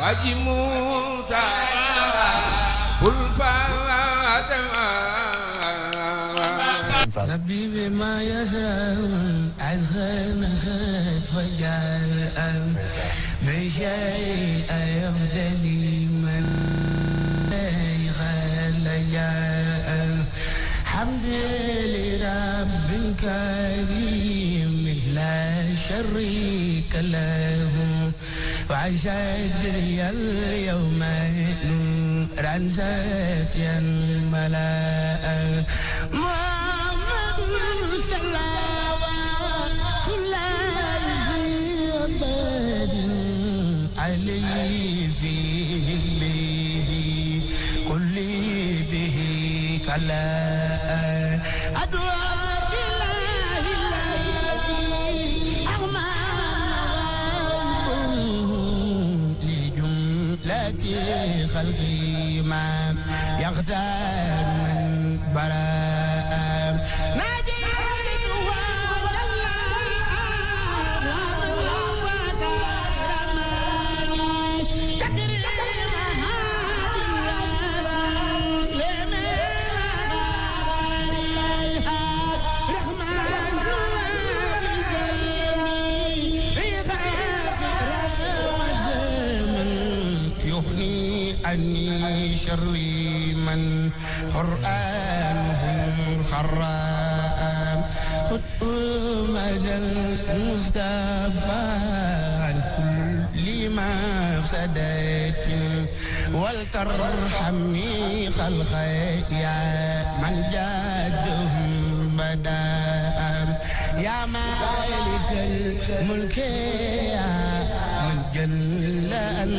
Haji Musa bul faatama rabbi bima yasraun azkhana khat fajaa bi shay ayafdali man khalaja hamdi li rabbin karim la sharika lahu وعشدري اليوم نورا ساتيا ملاء محمد صلوات الله في أبد عليه فيه به كل به كلا أدعى خلقي ما يختار من براء نادي أني شري من قرآنهم خرام خذ مدى المصطفى عن كل مفسدة ولترحمني خلقي يا من جادهم بدا يا مالك الملك يا من جل عن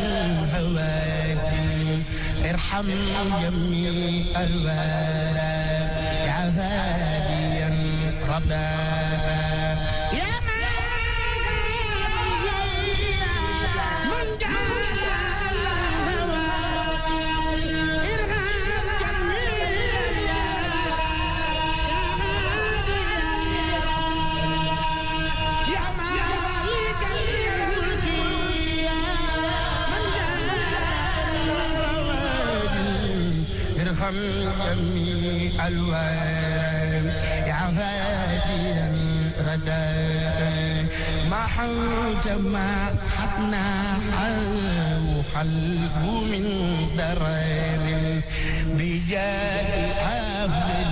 هواك ارحم جميع الورى يا هاديا ردا يا من جعل الهوى ارحم جميع يا مالك الملك ارحم جميع الورى يا هاديا ردا ما حوت ما حتنا خلق من درر بجاه عبد